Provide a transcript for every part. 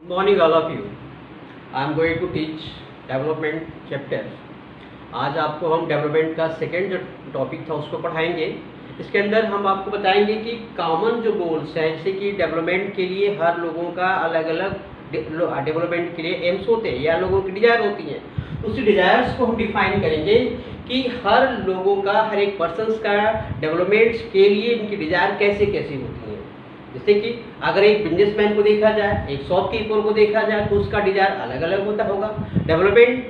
Morning all of you. I am going to teach development chapter. आज आपको हम development का सेकेंड जो टॉपिक था उसको पढ़ाएंगे। इसके अंदर हम आपको बताएंगे कि कॉमन जो गोल्स हैं, जैसे कि डेवलपमेंट के लिए हर लोगों का अलग अलग डेवलपमेंट के लिए एम्स होते हैं या लोगों की डिज़ायर होती हैं। उसी डिज़ायर्स को हम डिफाइन करेंगे कि हर लोगों का, हर एक पर्सन्स का डेवलपमेंट्स के लिए इनकी डिज़ायर कैसे कैसे होती है। जैसे कि अगर एक बिजनेसमैन को देखा जाए, एक शॉपकीपर को देखा जाए, तो उसका डिज़ायर अलग अलग होता होगा।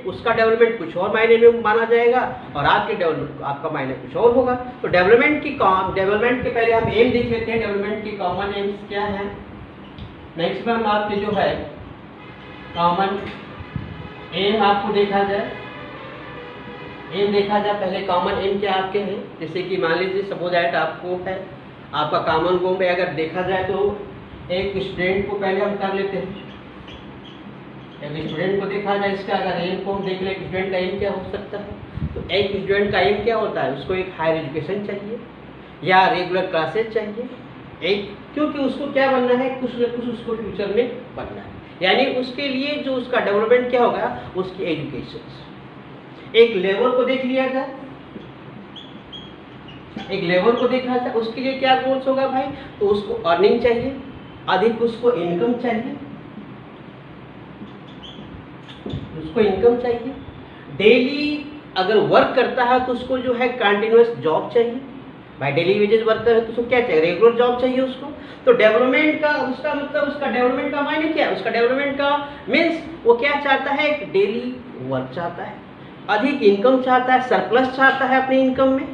उसका डेवलपमेंट कुछ और मायने में माना जाएगा और आपका मायने कुछ और होगा। तो डेवलपमेंट के पहले हम एम देख लेते हैं। डेवलपमेंट की कॉमन एम्स क्या है। मैक्सिमम आपके जो है कॉमन एम आपको देखा जाए, पहले कॉमन एम क्या आपके हैं। जैसे कि मान लीजिए सपोज दैट आपको है आपका कॉमन गोल पे अगर देखा जाए तो एक स्टूडेंट को पहले हम कर लेते हैं। एक स्टूडेंट को देखा जाए, इसका अगर एम को हम देख ले, स्टूडेंट का एम क्या हो सकता है। तो एक स्टूडेंट का एम क्या होता है, उसको एक हायर एजुकेशन चाहिए या रेगुलर क्लासेज चाहिए, क्योंकि उसको क्या बनना है, कुछ न कुछ उसको फ्यूचर में बनना है। यानी उसके लिए जो उसका डेवलपमेंट क्या होगा, उसकी एजुकेशन। एक लेबर को देख लिया जाए, देखा जाए, उसके लिए क्या गोल्स होगा भाई, तो उसको अर्निंग चाहिए, अधिक उसको इनकम चाहिए, डेली अगर वर्क करता है तो उसको जो है कंटिन्यूअस जॉब चाहिए। भाई डेली वेजेस वर्कर है तो उसको क्या चाहिए, रेगुलर जॉब चाहिए उसको। तो डेवलपमेंट का उसका मतलब, उसका डेवलपमेंट का मायने क्या है, उसका डेवलपमेंट का मीन्स वो क्या चाहता है, डेली वर्क चाहता है, अधिक इनकम चाहता है, सरप्लस चाहता है अपनी इनकम में।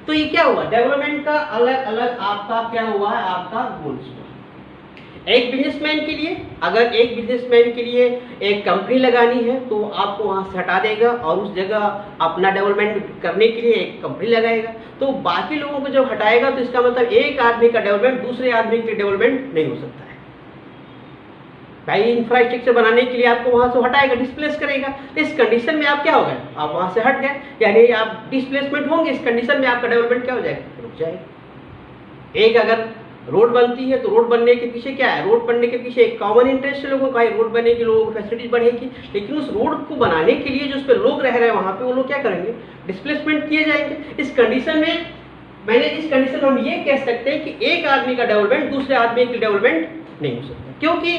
तो ये क्या हुआ, डेवलपमेंट का अलग अलग आपका क्या हुआ है, आपका गोल्स हुआ। एक बिजनेसमैन के लिए, अगर एक बिजनेसमैन के लिए एक कंपनी लगानी है तो आपको वहाँ से हटा देगा और उस जगह अपना डेवलपमेंट करने के लिए एक कंपनी लगाएगा। तो बाकी लोगों को जब हटाएगा तो इसका मतलब एक आदमी का डेवलपमेंट दूसरे आदमी के डेवलपमेंट नहीं हो सकता है। भाई इंफ्रास्ट्रक्चर बनाने के लिए आपको वहाँ से हटाएगा, डिस्प्लेस करेगा। इस कंडीशन में आप क्या हो गए, आप वहाँ से हट गए, यानी आप डिस्प्लेसमेंट होंगे। इस कंडीशन में आपका डेवलपमेंट क्या हो जाएगा, रुक जाएगा। एक अगर रोड बनती है तो रोड बनने के पीछे क्या है, रोड बनने के पीछे एक कॉमन इंटरेस्ट है लोगों का, रोड बनेगी, लोगों की फैसिलिटीज बढ़ेगी। लेकिन उस रोड को बनाने के लिए जो उस पर लोग रह रहे हैं वहाँ पे, वो लोग क्या करेंगे, डिस्प्लेसमेंट किए जाएंगे। इस कंडीशन में हम ये कह सकते हैं कि एक आदमी का डेवलपमेंट दूसरे आदमी के डेवलपमेंट नहीं हो सकता, क्योंकि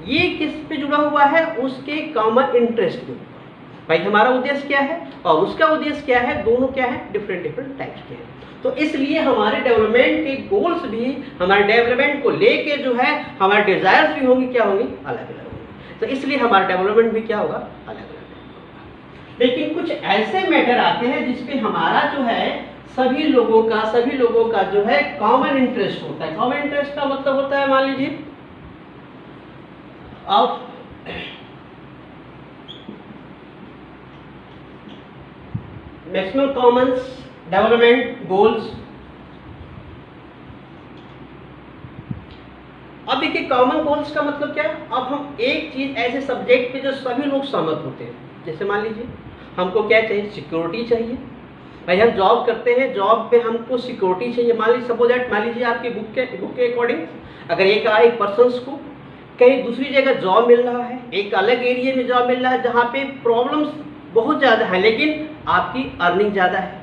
ये किस पे जुड़ा हुआ है, उसके कॉमन इंटरेस्ट के ऊपर। भाई हमारा उद्देश्य क्या है और उसका उद्देश्य क्या है, दोनों क्या है, डिफरेंट टाइप्स के हैं। तो इसलिए हमारे डेवलपमेंट के गोल्स भी, हमारे डेवलपमेंट को लेके जो है हमारे डिजायर्स भी होंगे, क्या होंगे, अलग अलग होंगे। तो इसलिए हमारा डेवलपमेंट भी क्या होगा, अलग अलग होगा। लेकिन कुछ ऐसे मैटर आते हैं जिसपे हमारा जो है सभी लोगों का जो है कॉमन इंटरेस्ट होता है। कॉमन इंटरेस्ट का मतलब होता है, मान लीजिए अब मैक्सिमम कॉमन डेवलपमेंट गोल्स। अब देखिए कॉमन गोल्स का मतलब क्या है। अब हम एक चीज ऐसे सब्जेक्ट पे जो सभी लोग सहमत होते हैं, जैसे मान लीजिए हमको क्या चाहिए, सिक्योरिटी चाहिए। भाई हम जॉब करते हैं, जॉब पे हमको सिक्योरिटी चाहिए। मान लीजिए आपकी बुक के अकॉर्डिंग अगर एक पर्सन को कहीं दूसरी जगह जॉब मिल रहा है, एक अलग एरिया में जॉब मिल रहा है जहाँ पे प्रॉब्लम्स बहुत ज़्यादा है लेकिन आपकी अर्निंग ज़्यादा है,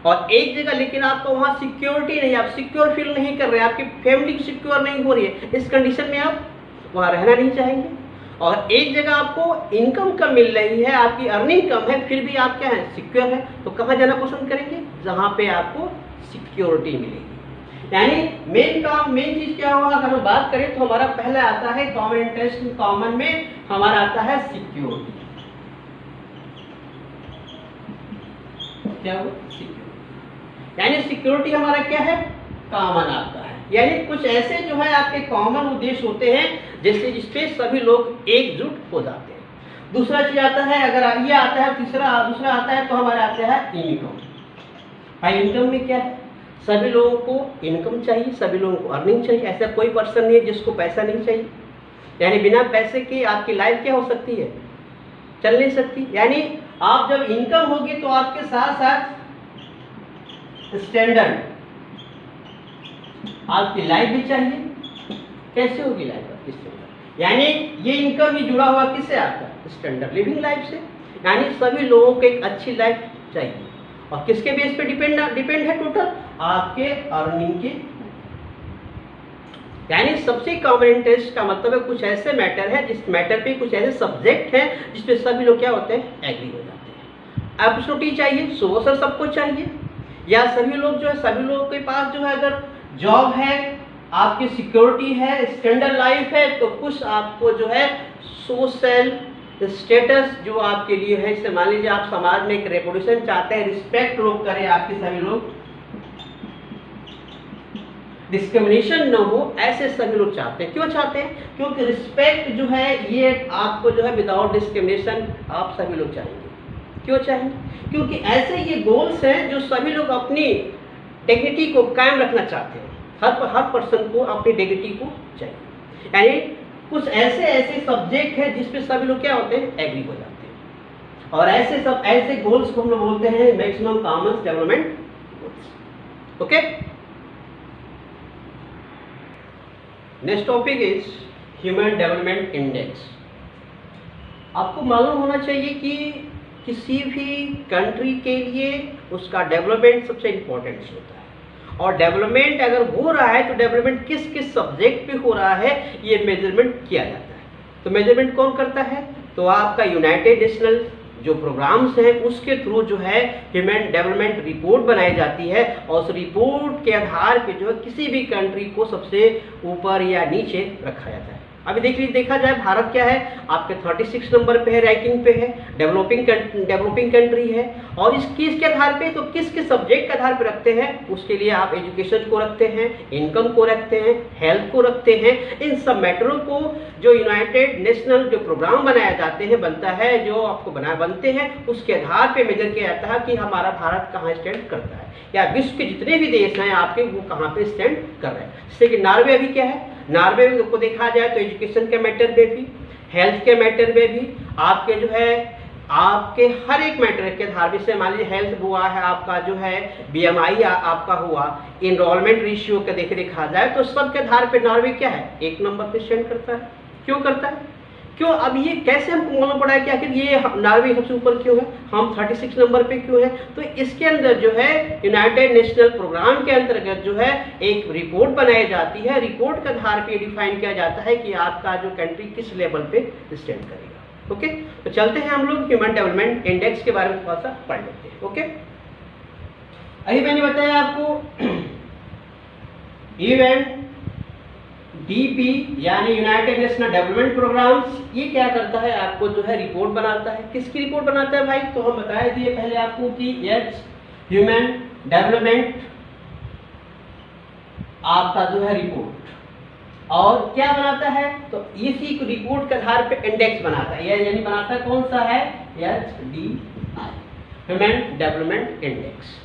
और एक जगह लेकिन आपको वहाँ सिक्योरिटी नहीं, आप सिक्योर फील नहीं कर रहे, आपकी फैमिली सिक्योर नहीं हो रही है, इस कंडीशन में आप वहाँ रहना नहीं चाहेंगे। और एक जगह आपको इनकम कम मिल रही है, आपकी अर्निंग कम है, फिर भी आप क्या है, सिक्योर है, तो कहाँ जाना पसंद करेंगे, जहाँ पे आपको सिक्योरिटी मिलेगी। यानी मेन चीज क्या होगा, अगर हम बात करें तो हमारा पहले आता है कॉमन इंटरेस्ट। कॉमन में हमारा आता है सिक्योरिटी। क्या हो, सिक्योरिटी, यानी सिक्योरिटी हमारा क्या है, कॉमन आता है। यानी कुछ ऐसे जो है आपके कॉमन उद्देश्य होते हैं जिसपे सभी लोग एकजुट हो जाते हैं। दूसरा चीज आता है, अगर ये आता है, दूसरा आता है तो हमारा आता है इनकम। भाई इनकम में क्या है, सभी लोगों को इनकम चाहिए, सभी लोगों को अर्निंग चाहिए। ऐसा कोई पर्सन नहीं है जिसको पैसा नहीं चाहिए। यानी बिना पैसे के आपकी लाइफ क्या हो सकती है, चल नहीं सकती। यानी आप जब इनकम होगी तो आपके साथ साथ स्टैंडर्ड आपकी लाइफ भी चाहिए। कैसे होगी लाइफ आपकी स्टैंडर्ड, यानी ये इनकम भी जुड़ा हुआ किससे, आपका स्टैंडर्ड लिविंग लाइफ से। यानी सभी लोगों को एक अच्छी लाइफ चाहिए, और किसके बेस पे डिपेंड है, टोटल आपके अर्निंग के। यानी सबसे कॉमन इंटरेस्ट का मतलब है कुछ ऐसे मैटर है, जिस मैटर पे कुछ ऐसे सब्जेक्ट हैं जिसपे सभी लोग क्या होते हैं, एग्री हो जाते हैं। एब्सोल्यूटली चाहिए, सो सर सबको चाहिए, या सभी लोग जो है, सभी लोगों के पास जो है अगर जॉब है, आपकी सिक्योरिटी है, स्टैंडर्ड लाइफ है, तो कुछ आपको जो है सोशल स्टेटस जो आपके लिए है, इससे मान लीजिए आप समाज में एक रेपुटेशन चाहते हैं, रिस्पेक्ट लोग करें आपके, सभी लोग डिस्क्रिमिनेशन न हो, ऐसे सभी लोग चाहते हैं। क्यों चाहते हैं? क्योंकि रिस्पेक्ट जो है ये आपको जो है विदाउट डिस्क्रिमिनेशन आप सभी लोग चाहेंगे। क्यों चाहेंगे? क्योंकि ऐसे ये गोल्स हैं जो सभी लोग अपनी डिग्निटी को कायम रखना चाहते हैं। हर पर्सन को अपनी डिग्निटी को चाहिए। यानी कुछ ऐसे सब्जेक्ट हैं जिस पे सभी लोग क्या होते हैं, एग्री हो जाते हैं, और ऐसे गोल्स को हम लोग बोलते हैं maximum common development goals. Okay, next topic is human development index. आपको मालूम होना चाहिए कि किसी भी कंट्री के लिए उसका डेवलपमेंट सबसे इम्पोर्टेंट होता है, और डेवलपमेंट अगर हो रहा है तो डेवलपमेंट किस किस सब्जेक्ट पे हो रहा है ये मेजरमेंट किया जाता है। तो मेजरमेंट कौन करता है? तो आपका यूनाइटेड नेशनल जो प्रोग्राम्स हैं उसके थ्रू जो है ह्यूमन डेवलपमेंट रिपोर्ट बनाई जाती है, और उस रिपोर्ट के आधार पे जो है किसी भी कंट्री को सबसे ऊपर या नीचे रखा जाता है। अभी देखा जाए भारत क्या है, आपके 36 नंबर पे है, रैंकिंग पे है, डेवलपिंग कंट्री है, और इस चीज़ के आधार पे तो किस सब्जेक्ट के आधार पे रखते हैं, उसके लिए आप एजुकेशन को रखते हैं, इनकम को रखते हैं, हेल्थ को रखते हैं। इन सब मैटरों को जो यूनाइटेड नेशनल जो प्रोग्राम बनाए जाते हैं, बनता है, जो आपको बनते हैं, उसके आधार पे मेजर किया जाता है कि हमारा भारत कहाँ स्टैंड करता है, या विश्व के जितने भी देश हैं आपके वो कहाँ पे स्टैंड कर रहे हैं। जैसे कि नॉर्वे अभी क्या है, नॉर्वे में को देखा जाए तो एजुकेशन के मैटर में भी, हेल्थ के मैटर में भी, आपके जो है आपके हर एक मैटर के आधार से, मान लीजिए हेल्थ हुआ है, आपका जो है BMI आपका हुआ, इनरोलमेंट रेशियो का देखा जाए तो सबके आधार पे नॉर्वे क्या है, 1 नंबर पे स्टैंड करता है। क्यों करता है? क्यों? अब ये कैसे हमको मालूम पड़ा है कि आखिर ये नॉर्वे सबसे ऊपर क्यों है, हम 36 नंबर पे क्यों है? तो इसके अंदर जो है यूनाइटेड नेशनल प्रोग्राम के अंतर्गत जो है एक रिपोर्ट बनाई जाती है। रिपोर्ट के आधार पे डिफाइन किया जाता है कि आपका जो कंट्री किस लेवल पे स्टैंड करेगा। ओके, तो चलते हैं हम लोग ह्यूमन डेवलपमेंट इंडेक्स के बारे में थोड़ा सा पढ़ लेते हैं। ओके, अभी मैंने बताया आपको UNDP यानी यूनाइटेड नेशनल डेवलपमेंट प्रोग्राम्स, ये क्या करता है, आपको जो है रिपोर्ट बनाता है। किसकी रिपोर्ट बनाता है भाई? तो हम बताए दिए पहले आपको कि ह्यूमन डेवलपमेंट आपका जो है रिपोर्ट, और क्या बनाता है, तो इसी रिपोर्ट के आधार पे इंडेक्स बनाता है, यानी बनाता है कौन सा है, HDI, human development index.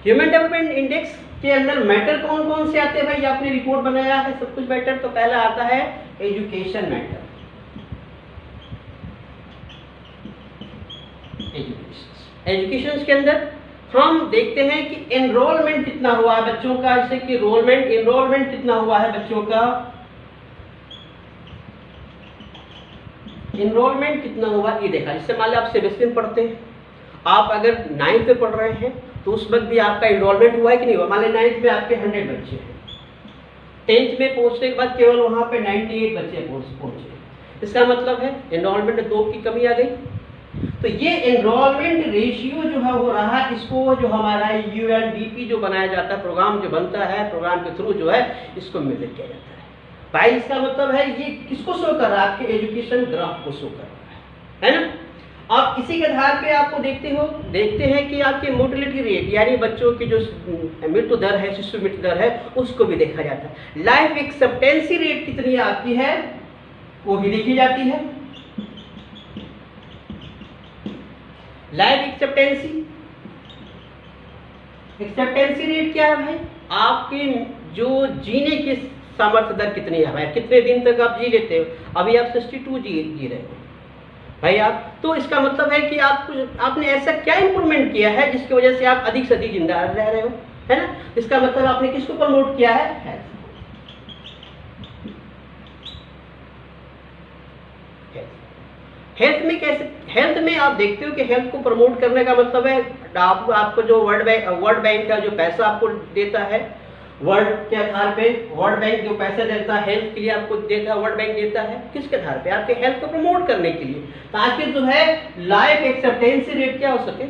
Human development index के अंदर मैटर कौन कौन से आते हैं भाई? आपने रिपोर्ट बनाया है सब कुछ मैटर, तो पहला आता है एजुकेशन मैटर। एजुकेशन के अंदर हम देखते हैं कि एनरोलमेंट कितना हुआ है बच्चों का, जैसे कि एनरोलमेंट कितना हुआ है बच्चों का, एनरोलमेंट कितना हुआ ये देखा। जैसे मान लो आप सीबीएसई में पढ़ते हैं, आप अगर 9th पे पढ़ रहे हैं तो उस वक्त भी आपका एनरोलमेंट हुआ है कि नहीं हुआ? मान लें 9th में आपके 100 बच्चे हैं, 10th में पहुंचने के बाद केवल वहाँ पे 98 बच्चे पहुंचे, इसका मतलब है एनरोलमेंट 2 की कमी आ गई। तो ये एनरोलमेंट रेशियो जो है हो रहा है, इसको जो हमारा UNDP जो बनाया जाता है, प्रोग्राम जो बनता है, प्रोग्राम के थ्रू जो है इसको मेजर किया जाता है। भाई इसका मतलब है ये किसको शो कर रहा है, आपके एजुकेशन ग्राफ को शो कर रहा है ना। आप इसी के आधार पे आपको देखते हैं कि आपकी मोर्टेलिटी रेट यानी बच्चों की जो मृत्यु दर है, शिशु मृत्यु दर है, उसको भी देखा जाता है। लाइफ एक्सपेक्टेंसी रेट कितनी आती है वो भी देखी जाती है। लाइफ एक्सपेक्टेंसी रेट क्या है भाई? आपकी जो जीने की सामर्थ्य दर कितनी है भाई, कितने दिन तक आप जी लेते हो? अभी आप 62 जी रहे हो भाई आप, तो इसका मतलब है कि आपने ऐसा क्या इंप्रूवमेंट किया है जिसकी वजह से आप अधिक से अधिक जिंदा रह रहे हो, है ना। इसका मतलब आपने किसको प्रमोट किया है, हेल्थ में कैसे, हेल्थ में आप देखते हो कि हेल्थ को प्रमोट करने का मतलब है आपको जो वर्ल्ड बैंक का जो पैसा आपको देता है, वर्ल्ड के आधार पे वर्ल्ड बैंक जो पैसा देता है हेल्थ के लिए आपको देता है, वर्ल्ड बैंक देता है किसके आधार पे, आपके हेल्थ को प्रमोट करने के लिए, ताकि जो है लाइफ एक्सपेक्टेंसी रेट क्या हो सके,